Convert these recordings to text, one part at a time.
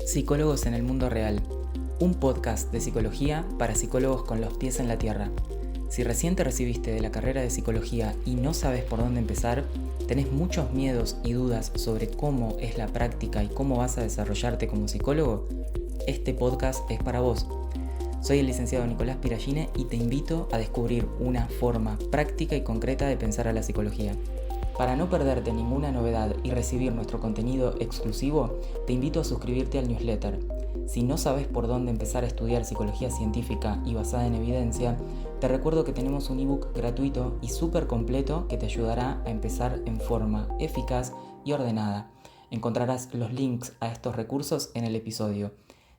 Psicólogos en el mundo real, un podcast de psicología para psicólogos con los pies en la tierra. Si recién te recibiste de la carrera de psicología y no sabes por dónde empezar, tenés muchos miedos y dudas sobre cómo es la práctica y cómo vas a desarrollarte como psicólogo, este podcast es para vos. Soy el licenciado Nicolás Piragine y te invito a descubrir una forma práctica y concreta de pensar a la psicología. Para no perderte ninguna novedad y recibir nuestro contenido exclusivo, te invito a suscribirte al newsletter. Si no sabes por dónde empezar a estudiar psicología científica y basada en evidencia, te recuerdo que tenemos un ebook gratuito y súper completo que te ayudará a empezar en forma eficaz y ordenada. Encontrarás los links a estos recursos en el episodio.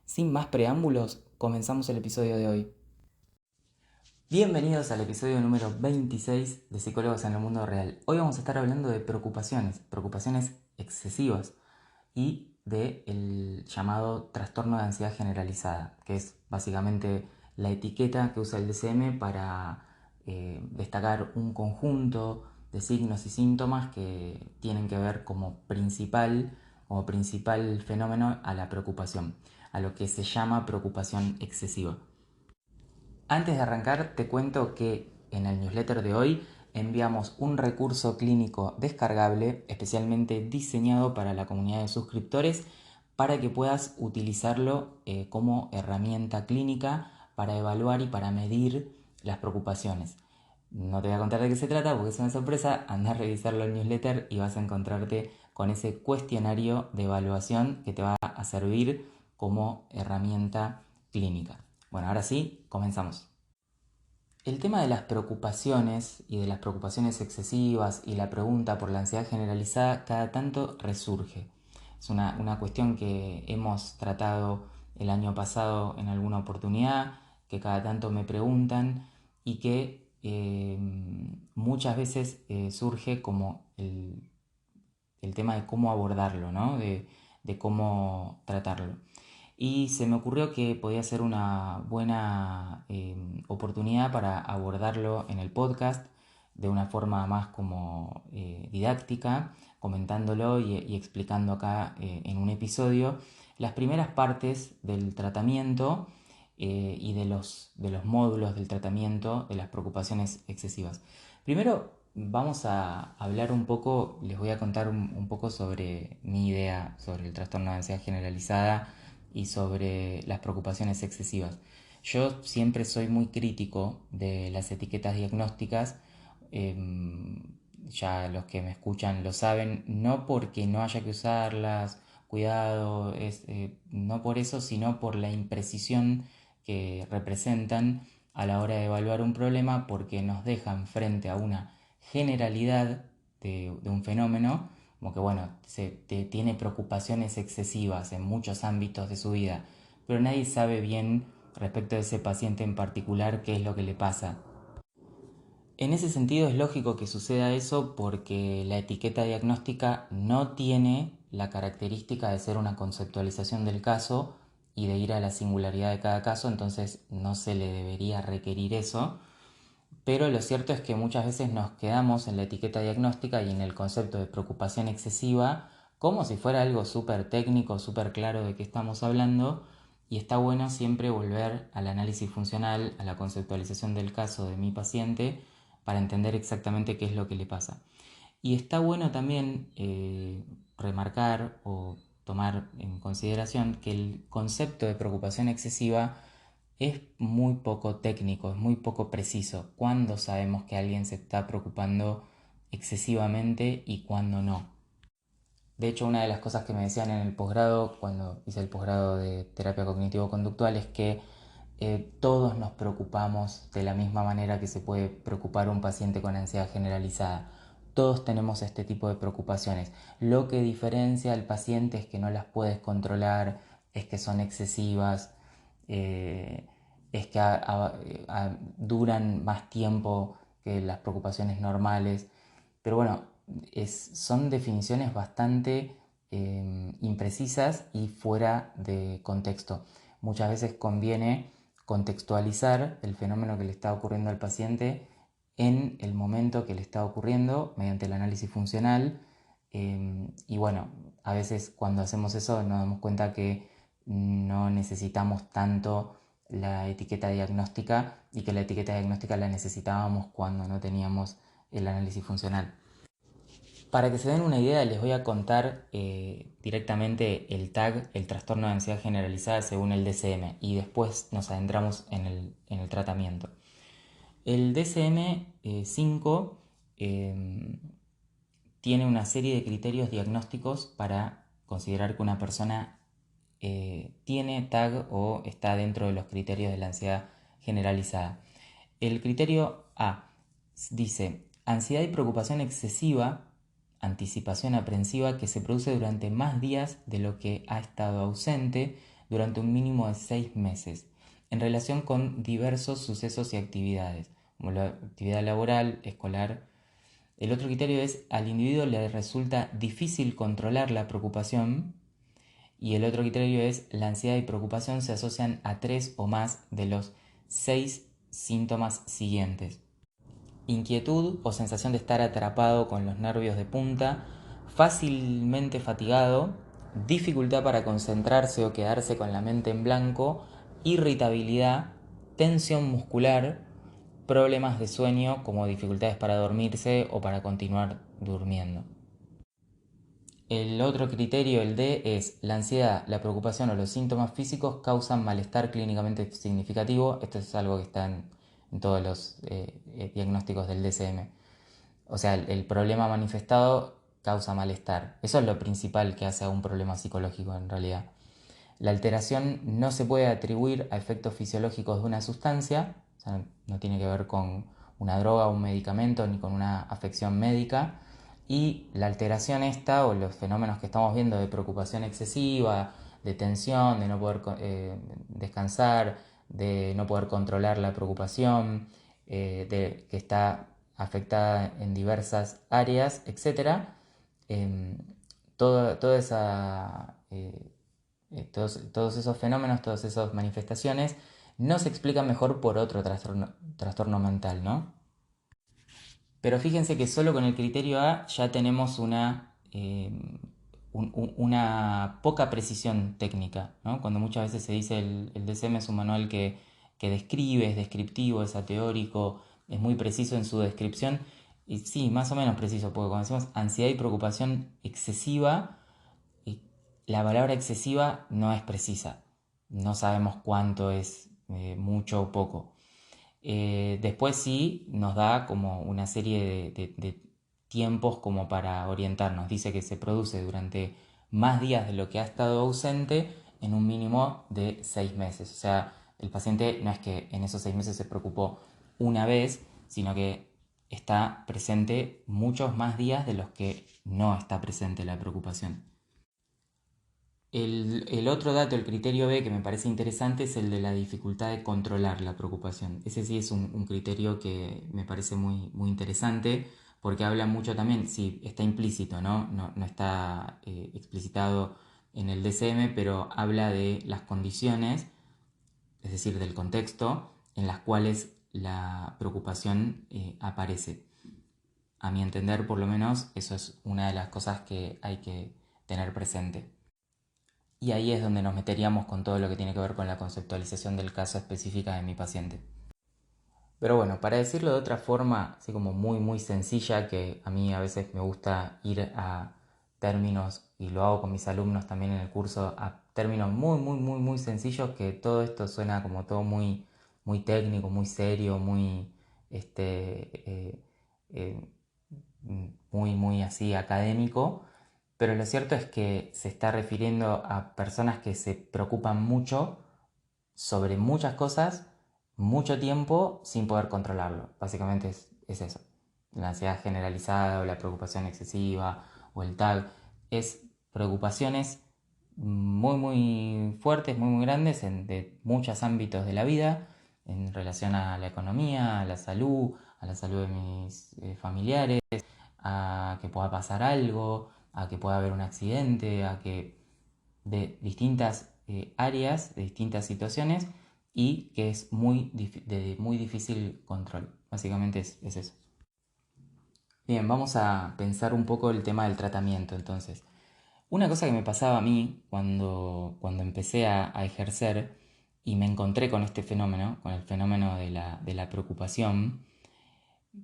Sin más preámbulos, comenzamos el episodio de hoy. Bienvenidos al episodio número 26 de Psicólogos en el Mundo Real. Hoy vamos a estar hablando de preocupaciones excesivas y del llamado trastorno de ansiedad generalizada, que es básicamente la etiqueta que usa el DSM para destacar un conjunto de signos y síntomas que tienen que ver como principal fenómeno a la preocupación, a lo que se llama preocupación excesiva. Antes de arrancar, te cuento que en el newsletter de hoy enviamos un recurso clínico descargable especialmente diseñado para la comunidad de suscriptores para que puedas utilizarlo como herramienta clínica para evaluar y para medir las preocupaciones. No te voy a contar de qué se trata porque es una sorpresa. Anda a revisarlo en el newsletter y vas a encontrarte con ese cuestionario de evaluación que te va a servir como herramienta clínica. Bueno, ahora sí, comenzamos. El tema de las preocupaciones y de las preocupaciones excesivas y la pregunta por la ansiedad generalizada cada tanto resurge. Es una cuestión que hemos tratado el año pasado en alguna oportunidad, que cada tanto me preguntan y que muchas veces surge como el tema de cómo abordarlo, ¿no? de cómo tratarlo. Y se me ocurrió que podía ser una buena oportunidad para abordarlo en el podcast de una forma más como didáctica, comentándolo y explicando acá en un episodio las primeras partes del tratamiento y de los módulos del tratamiento de las preocupaciones excesivas. Primero vamos a hablar un poco, les voy a contar un poco sobre mi idea sobre el trastorno de ansiedad generalizada y sobre las preocupaciones excesivas. Yo siempre soy muy crítico de las etiquetas diagnósticas, ya los que me escuchan lo saben, no porque no haya que usarlas, cuidado, no por eso, sino por la imprecisión que representan a la hora de evaluar un problema, porque nos dejan frente a una generalidad de un fenómeno, como que bueno, tiene preocupaciones excesivas en muchos ámbitos de su vida, pero nadie sabe bien respecto de ese paciente en particular qué es lo que le pasa. En ese sentido es lógico que suceda eso porque la etiqueta diagnóstica no tiene la característica de ser una conceptualización del caso y de ir a la singularidad de cada caso, entonces no se le debería requerir eso. Pero lo cierto es que muchas veces nos quedamos en la etiqueta diagnóstica y en el concepto de preocupación excesiva como si fuera algo súper técnico, súper claro de qué estamos hablando, y está bueno siempre volver al análisis funcional, a la conceptualización del caso de mi paciente para entender exactamente qué es lo que le pasa. Y está bueno también remarcar o tomar en consideración que el concepto de preocupación excesiva es muy poco técnico, es muy poco preciso. ¿Cuándo sabemos que alguien se está preocupando excesivamente y cuándo no? De hecho, una de las cosas que me decían en el posgrado, cuando hice el posgrado de terapia cognitivo-conductual, es que todos nos preocupamos de la misma manera que se puede preocupar un paciente con ansiedad generalizada. Todos tenemos este tipo de preocupaciones. Lo que diferencia al paciente es que no las puedes controlar, es que son excesivas, eh, es que duran más tiempo que las preocupaciones normales. Pero bueno, son definiciones bastante imprecisas y fuera de contexto. Muchas veces conviene contextualizar el fenómeno que le está ocurriendo al paciente en el momento que le está ocurriendo mediante el análisis funcional. Y bueno, a veces cuando hacemos eso nos damos cuenta que no necesitamos tanto la etiqueta diagnóstica y que la etiqueta diagnóstica la necesitábamos cuando no teníamos el análisis funcional. Para que se den una idea, les voy a contar directamente el TAG, el trastorno de ansiedad generalizada según el DSM, y después nos adentramos en el tratamiento. El DSM-5 tiene una serie de criterios diagnósticos para considerar que una persona tiene TAG o está dentro de los criterios de la ansiedad generalizada. El criterio A dice ansiedad y preocupación excesiva, anticipación aprensiva que se produce durante más días de lo que ha estado ausente durante un mínimo de 6 meses, en relación con diversos sucesos y actividades, como la actividad laboral, escolar. El otro criterio es al individuo le resulta difícil controlar la preocupación. Y el otro criterio es la ansiedad y preocupación se asocian a 3 o más de los 6 síntomas siguientes: inquietud o sensación de estar atrapado con los nervios de punta, fácilmente fatigado, dificultad para concentrarse o quedarse con la mente en blanco, irritabilidad, tensión muscular, problemas de sueño como dificultades para dormirse o para continuar durmiendo. El otro criterio, el D, es la ansiedad, la preocupación o los síntomas físicos causan malestar clínicamente significativo. Esto es algo que está en todos los diagnósticos del DSM. O sea, el problema manifestado causa malestar. Eso es lo principal que hace a un problema psicológico en realidad. La alteración no se puede atribuir a efectos fisiológicos de una sustancia, o sea, no tiene que ver con una droga o un medicamento ni con una afección médica. Y la alteración esta o los fenómenos que estamos viendo de preocupación excesiva, de tensión, de no poder descansar, de no poder controlar la preocupación, de que está afectada en diversas áreas, etc. Eh, toda esa todos esos fenómenos, todas esas manifestaciones no se explican mejor por otro trastorno mental, ¿no? Pero fíjense que solo con el criterio A ya tenemos una poca precisión técnica, ¿no? Cuando muchas veces se dice el DSM es un manual que describe, es descriptivo, es ateórico, es muy preciso en su descripción. Y sí, más o menos preciso, porque cuando decimos ansiedad y preocupación excesiva, la palabra excesiva no es precisa. No sabemos cuánto es mucho o poco. Después sí nos da como una serie de tiempos como para orientarnos. Dice que se produce durante más días de lo que ha estado ausente en un mínimo de 6 meses. O sea, el paciente no es que en esos 6 meses se preocupó una vez, sino que está presente muchos más días de los que no está presente la preocupación. El otro dato, el criterio B, que me parece interesante es el de la dificultad de controlar la preocupación. Ese sí es un criterio que me parece muy interesante porque habla mucho también, sí, está implícito, no está explicitado en el DSM, pero habla de las condiciones, es decir, del contexto en las cuales la preocupación aparece. A mi entender, por lo menos, eso es una de las cosas que hay que tener presente. Y ahí es donde nos meteríamos con todo lo que tiene que ver con la conceptualización del caso específica de mi paciente. Pero bueno, para decirlo de otra forma, así como muy sencilla, que a mí a veces me gusta ir a términos, y lo hago con mis alumnos también en el curso, a términos muy sencillos, que todo esto suena como todo muy técnico, muy serio, eh, muy así académico, pero lo cierto es que se está refiriendo a personas que se preocupan mucho sobre muchas cosas, mucho tiempo sin poder controlarlo. Básicamente es eso. La ansiedad generalizada o la preocupación excesiva o el TAG es preocupaciones muy fuertes, muy grandes de muchos ámbitos de la vida en relación a la economía, a la salud de mis familiares, a que pueda pasar algo, a que pueda haber un accidente, a que de distintas áreas, de distintas situaciones y que es de muy difícil control. Básicamente es eso. Bien, vamos a pensar un poco el tema del tratamiento entonces. Una cosa que me pasaba a mí cuando empecé a ejercer y me encontré con este fenómeno, con el fenómeno de la preocupación,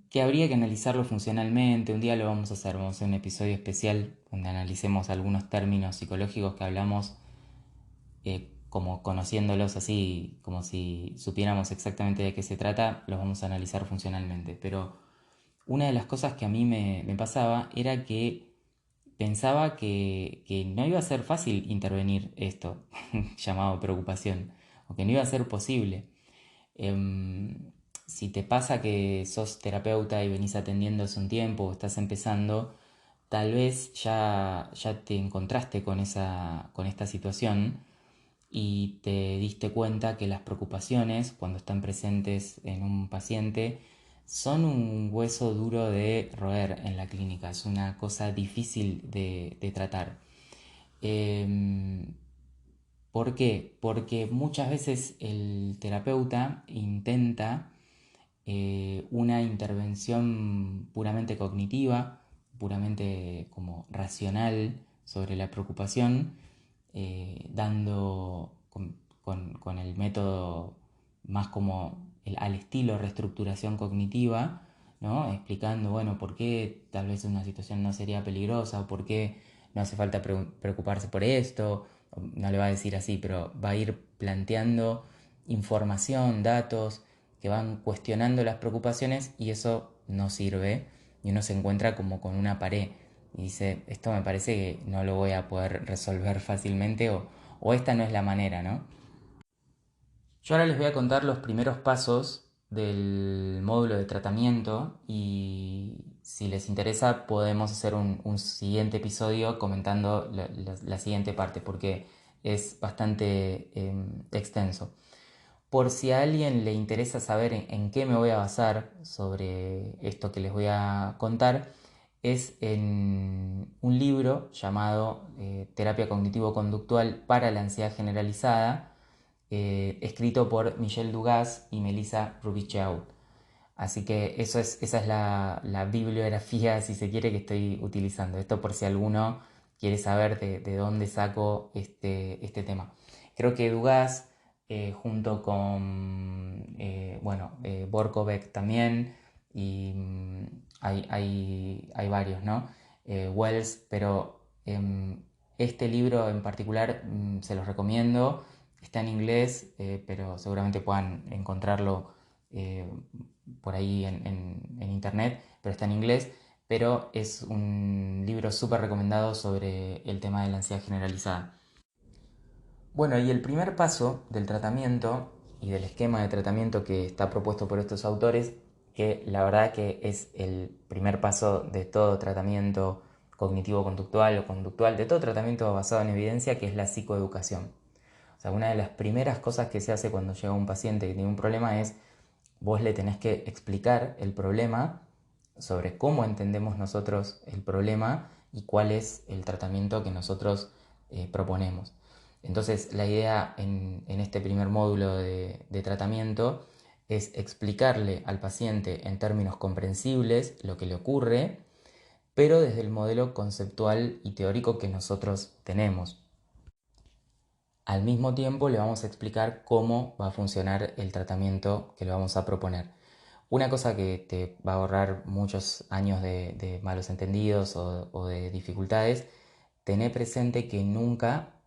que habría que analizarlo funcionalmente. Un día lo vamos a hacer un episodio especial donde analicemos algunos términos psicológicos que hablamos como conociéndolos así, como si supiéramos exactamente de qué se trata, los vamos a analizar funcionalmente. Pero una de las cosas que a mí me pasaba era que pensaba que no iba a ser fácil intervenir esto, llamado preocupación, o que no iba a ser posible. Si te pasa que sos terapeuta y venís atendiendo hace un tiempo o estás empezando, tal vez ya te encontraste con esta situación y te diste cuenta que las preocupaciones, cuando están presentes en un paciente, son un hueso duro de roer en la clínica, es una cosa difícil de tratar. Eh, ¿Por qué? Porque muchas veces el terapeuta intenta una intervención puramente cognitiva, puramente como racional sobre la preocupación, dando con el método más como al estilo reestructuración cognitiva, ¿no? Explicando, bueno, por qué tal vez una situación no sería peligrosa, o por qué no hace falta preocuparse por esto, no le va a decir así, pero va a ir planteando información, datos, que van cuestionando las preocupaciones y eso no sirve y uno se encuentra como con una pared y dice, esto me parece que no lo voy a poder resolver fácilmente o esta no es la manera, ¿no? Yo ahora les voy a contar los primeros pasos del módulo de tratamiento y si les interesa podemos hacer un siguiente episodio comentando la siguiente parte porque es bastante extenso. Por si a alguien le interesa saber en qué me voy a basar sobre esto que les voy a contar, es en un libro llamado Terapia Cognitivo-Conductual para la Ansiedad Generalizada, escrito por Michel Dugas y Melissa Rubichaud. Así que esa es la bibliografía, si se quiere, que estoy utilizando. Esto por si alguno quiere saber de dónde saco este tema. Creo que Dugas, junto con Borkovec también, y hay varios, ¿no? Wells, pero este libro en particular se los recomiendo. Está en inglés, pero seguramente puedan encontrarlo eh, por ahí en internet, pero está en inglés. Pero es un libro súper recomendado sobre el tema de la ansiedad generalizada. Bueno, y el primer paso del tratamiento y del esquema de tratamiento que está propuesto por estos autores, que la verdad que es el primer paso de todo tratamiento cognitivo-conductual o conductual, de todo tratamiento basado en evidencia, que es la psicoeducación. O sea, una de las primeras cosas que se hace cuando llega un paciente que tiene un problema es vos le tenés que explicar el problema sobre cómo entendemos nosotros el problema y cuál es el tratamiento que nosotros proponemos. Entonces, la idea en este primer módulo de tratamiento es explicarle al paciente en términos comprensibles lo que le ocurre, pero desde el modelo conceptual y teórico que nosotros tenemos. Al mismo tiempo le vamos a explicar cómo va a funcionar el tratamiento que le vamos a proponer. Una cosa que te va a ahorrar muchos años de malos entendidos o de dificultades, tener presente que nunca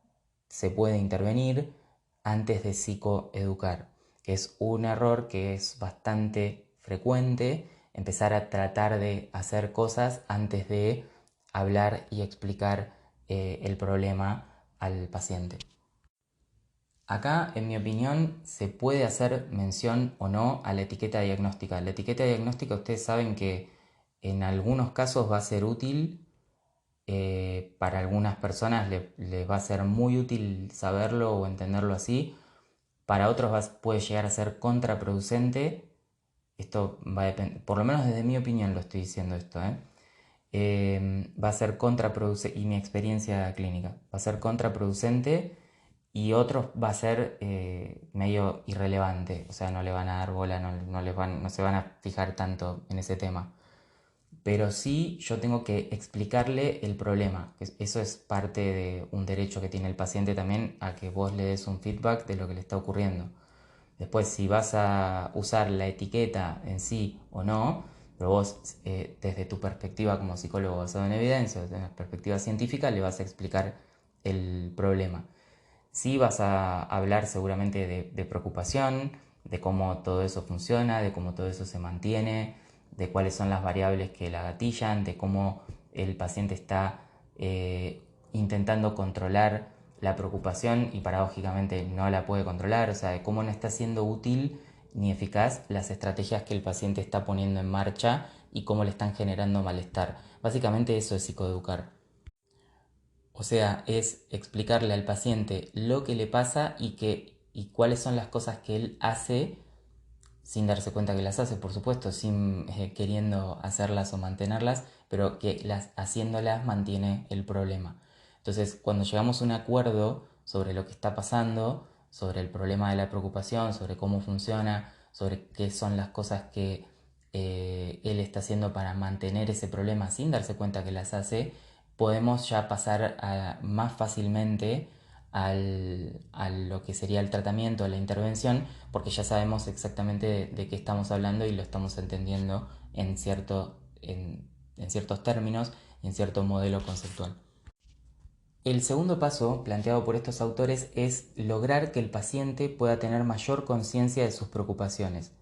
se puede intervenir antes de psicoeducar, que es un error que es bastante frecuente, empezar a tratar de hacer cosas antes de hablar y explicar el problema al paciente. Acá, en mi opinión, se puede hacer mención o no a la etiqueta diagnóstica. La etiqueta diagnóstica, ustedes saben que en algunos casos va a ser útil, para algunas personas les va a ser muy útil saberlo o entenderlo así, para otros puede llegar a ser contraproducente. Esto va a depender, por lo menos desde mi opinión lo estoy diciendo esto, ¿eh? Va a ser contraproducente, y mi experiencia clínica, va a ser contraproducente y otros va a ser medio irrelevante, o sea, no le van a dar bola, no se van a fijar tanto en ese tema. pero sí yo tengo que explicarle el problema. Eso es parte de un derecho que tiene el paciente también, a que vos le des un feedback de lo que le está ocurriendo. Después, si vas a usar la etiqueta en sí o no, pero vos desde tu perspectiva como psicólogo basado en evidencia, desde una perspectiva científica, le vas a explicar el problema. Sí vas a hablar seguramente de preocupación, de cómo todo eso funciona, de cómo todo eso se mantiene, de cuáles son las variables que la gatillan, de cómo el paciente está intentando controlar la preocupación y paradójicamente no la puede controlar, o sea, de cómo no está siendo útil ni eficaz las estrategias que el paciente está poniendo en marcha y cómo le están generando malestar. Básicamente eso es psicoeducar. O sea, es explicarle al paciente lo que le pasa y cuáles son las cosas que él hace sin darse cuenta que las hace, por supuesto, sin queriendo hacerlas o mantenerlas, pero que haciéndolas mantiene el problema. Entonces, cuando llegamos a un acuerdo sobre lo que está pasando, sobre el problema de la preocupación, sobre cómo funciona, sobre qué son las cosas que él está haciendo para mantener ese problema sin darse cuenta que las hace, podemos ya pasar más fácilmente a lo que sería el tratamiento, a la intervención, porque ya sabemos exactamente de qué estamos hablando y lo estamos entendiendo en ciertos términos y en cierto modelo conceptual. El segundo paso planteado por estos autores es lograr que el paciente pueda tener mayor conciencia de sus preocupaciones.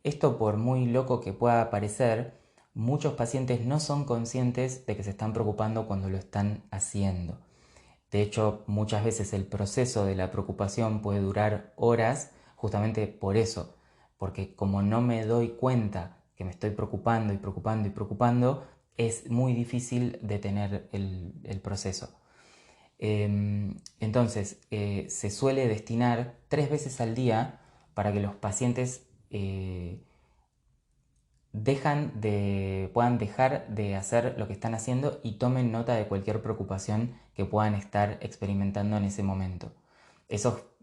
Esto, por muy loco que pueda parecer, muchos pacientes no son conscientes de que se están preocupando cuando lo están haciendo. De hecho, muchas veces el proceso de la preocupación puede durar horas justamente por eso, porque como no me doy cuenta que me estoy preocupando y preocupando y preocupando, es muy difícil detener el proceso. Entonces, se suele destinar 3 veces al día para que los pacientes puedan dejar de hacer lo que están haciendo y tomen nota de cualquier preocupación que puedan estar experimentando en ese momento. Eso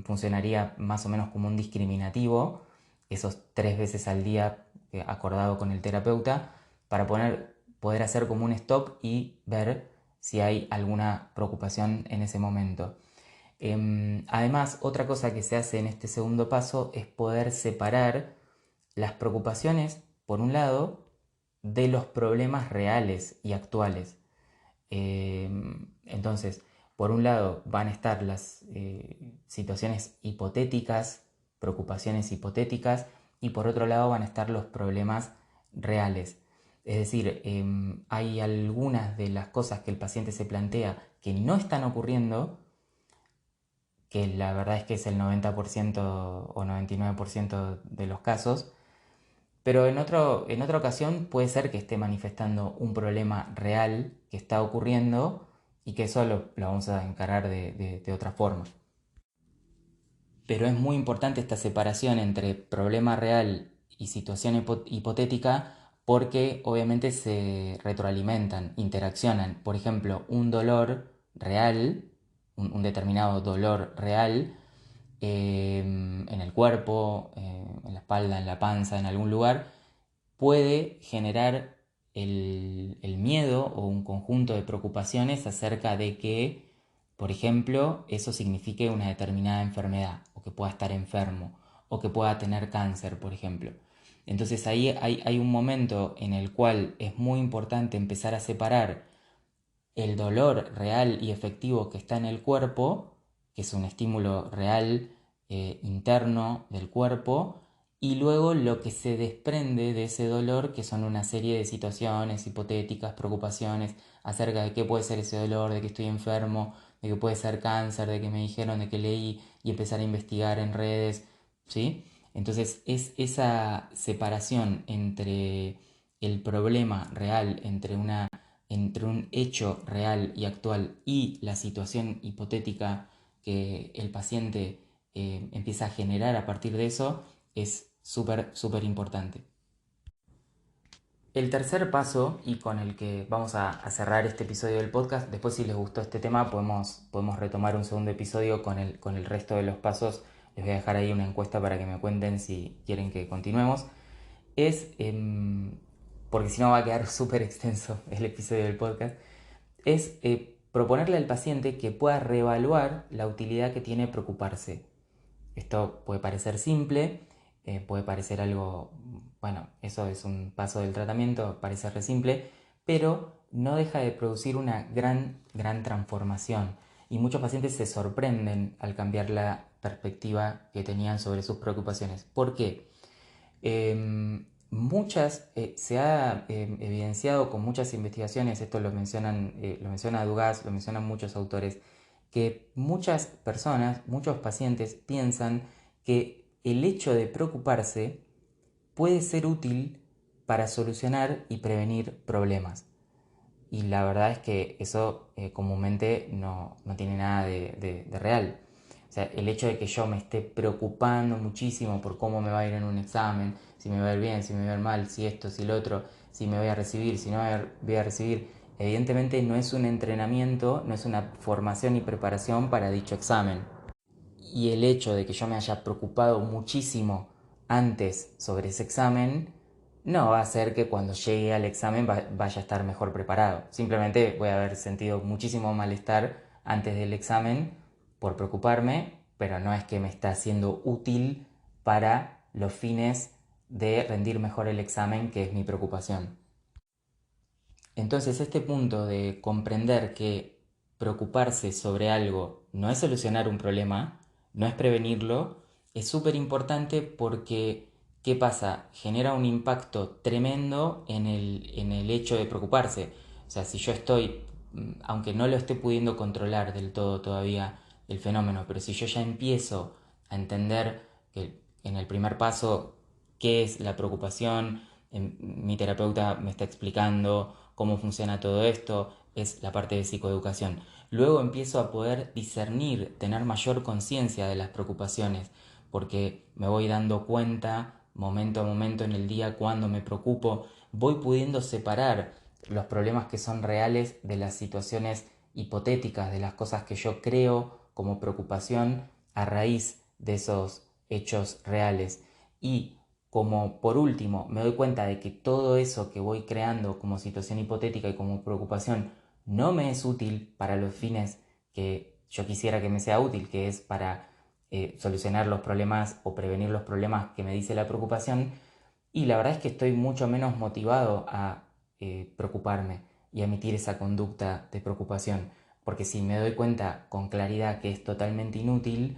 funcionaría más o menos como un discriminativo, esos 3 veces al día acordado con el terapeuta, para poder hacer como un stop y ver si hay alguna preocupación en ese momento. Además, otra cosa que se hace en este segundo paso es poder separar las preocupaciones, por un lado, de los problemas reales y actuales. Entonces, por un lado van a estar las situaciones hipotéticas, preocupaciones hipotéticas, y por otro lado van a estar los problemas reales. Es decir, hay algunas de las cosas que el paciente se plantea que no están ocurriendo, que la verdad es que es el 90% o 99% de los casos, pero en otra ocasión puede ser que esté manifestando un problema real que está ocurriendo y que eso lo vamos a encarar de otra forma. Pero es muy importante esta separación entre problema real y situación hipotética, porque obviamente se retroalimentan, interaccionan. Por ejemplo, un dolor real, un determinado dolor real, en el cuerpo, en la espalda, en la panza, en algún lugar, puede generar el miedo o un conjunto de preocupaciones acerca de que, por ejemplo, eso signifique una determinada enfermedad, o que pueda estar enfermo, o que pueda tener cáncer, por ejemplo. Entonces ahí hay un momento en el cual es muy importante empezar a separar el dolor real y efectivo que está en el cuerpo, que es un estímulo real interno del cuerpo, y luego lo que se desprende de ese dolor, que son una serie de situaciones hipotéticas, preocupaciones acerca de qué puede ser ese dolor, de que estoy enfermo, de que puede ser cáncer, de que me dijeron, de que leí, y empezar a investigar en redes, ¿sí? Entonces es esa separación entre el problema real, entre un hecho real y actual y la situación hipotética que el paciente empieza a generar a partir de eso, es súper, súper importante. El tercer paso, y con el que vamos a cerrar este episodio del podcast, después si les gustó este tema podemos retomar un segundo episodio con el resto de los pasos. Les voy a dejar ahí una encuesta para que me cuenten si quieren que continuemos. Es porque si no va a quedar súper extenso el episodio del podcast, es proponerle al paciente que pueda reevaluar la utilidad que tiene preocuparse. Esto puede parecer simple, puede parecer algo, bueno, eso es un paso del tratamiento, parece re simple, pero no deja de producir una gran transformación. Y muchos pacientes se sorprenden al cambiar la perspectiva que tenían sobre sus preocupaciones. ¿Por qué? Se ha evidenciado con muchas investigaciones, esto lo menciona Dugas, lo mencionan muchos autores, que muchas personas, muchos pacientes piensan que el hecho de preocuparse puede ser útil para solucionar y prevenir problemas. Y la verdad es que eso comúnmente no tiene nada de real. O sea, el hecho de que yo me esté preocupando muchísimo por cómo me va a ir en un examen, si me va a ir bien, si me va a ir mal, si esto, si lo otro, si me voy a recibir, si no voy a recibir, evidentemente no es un entrenamiento, no es una formación y preparación para dicho examen. Y el hecho de que yo me haya preocupado muchísimo antes sobre ese examen no va a hacer que cuando llegue al examen vaya a estar mejor preparado. Simplemente voy a haber sentido muchísimo malestar antes del examen por preocuparme, pero no es que me está siendo útil para los fines de rendir mejor el examen, que es mi preocupación. Entonces, este punto de comprender que preocuparse sobre algo no es solucionar un problema, no es prevenirlo, es súper importante porque, ¿qué pasa? Genera un impacto tremendo en el hecho de preocuparse. O sea, si yo estoy, aunque no lo esté pudiendo controlar del todo todavía el fenómeno, pero si yo ya empiezo a entender que en el primer paso qué es la preocupación, mi terapeuta me está explicando cómo funciona todo esto, es la parte de psicoeducación. Luego empiezo a poder discernir, tener mayor conciencia de las preocupaciones, porque me voy dando cuenta momento a momento en el día cuando me preocupo, voy pudiendo separar los problemas que son reales de las situaciones hipotéticas, de las cosas que yo creo como preocupación a raíz de esos hechos reales. Y como por último me doy cuenta de que todo eso que voy creando como situación hipotética y como preocupación no me es útil para los fines que yo quisiera que me sea útil, que es para solucionar los problemas o prevenir los problemas que me dice la preocupación, y la verdad es que estoy mucho menos motivado a preocuparme y a emitir esa conducta de preocupación, porque si me doy cuenta con claridad que es totalmente inútil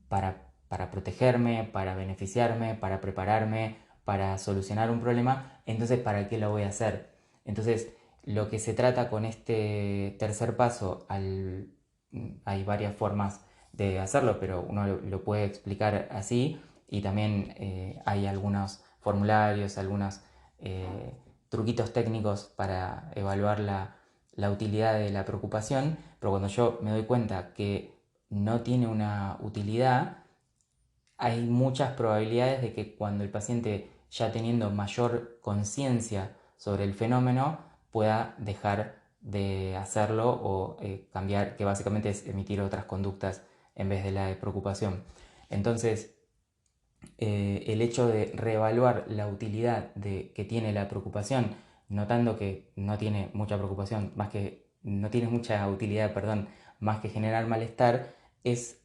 para protegerme, para beneficiarme, para prepararme, para solucionar un problema, entonces ¿para qué lo voy a hacer? Entonces, lo que se trata con este tercer paso, hay varias formas de hacerlo, pero uno lo puede explicar así, y también hay algunos formularios, algunos truquitos técnicos para evaluar la utilidad de la preocupación, pero cuando yo me doy cuenta que no tiene una utilidad, hay muchas probabilidades de que cuando el paciente, ya teniendo mayor conciencia sobre el fenómeno, pueda dejar de hacerlo o cambiar, que básicamente es emitir otras conductas en vez de la de preocupación. Entonces, el hecho de reevaluar la utilidad que tiene la preocupación, notando que no tiene mucha preocupación, más que no tiene mucha utilidad, perdón, más que generar malestar, es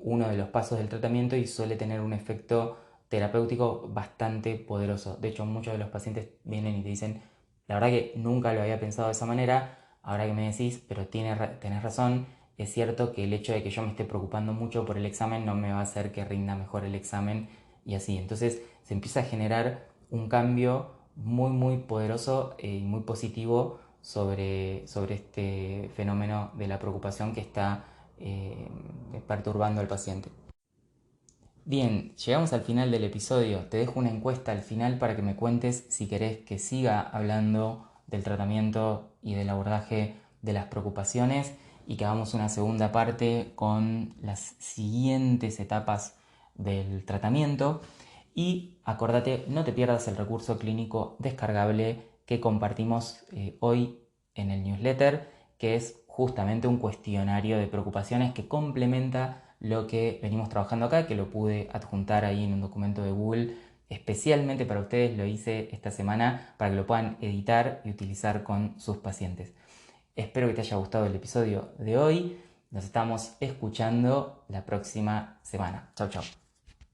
uno de los pasos del tratamiento y suele tener un efecto terapéutico bastante poderoso. De hecho, muchos de los pacientes vienen y te dicen, la verdad que nunca lo había pensado de esa manera, ahora que me decís, pero tenés razón, es cierto que el hecho de que yo me esté preocupando mucho por el examen no me va a hacer que rinda mejor el examen y así. Entonces se empieza a generar un cambio muy poderoso y muy positivo sobre este fenómeno de la preocupación que está perturbando al paciente. Bien, llegamos al final del episodio. Te dejo una encuesta al final para que me cuentes si querés que siga hablando del tratamiento y del abordaje de las preocupaciones y que hagamos una segunda parte con las siguientes etapas del tratamiento. Y acordate, no te pierdas el recurso clínico descargable que compartimos hoy en el newsletter, que es justamente un cuestionario de preocupaciones que complementa lo que venimos trabajando acá, que lo pude adjuntar ahí en un documento de Google Especialmente para ustedes lo hice esta semana para que lo puedan editar y utilizar con sus pacientes. Espero que te haya gustado el episodio de hoy. Nos estamos escuchando la próxima semana. Chau, chau.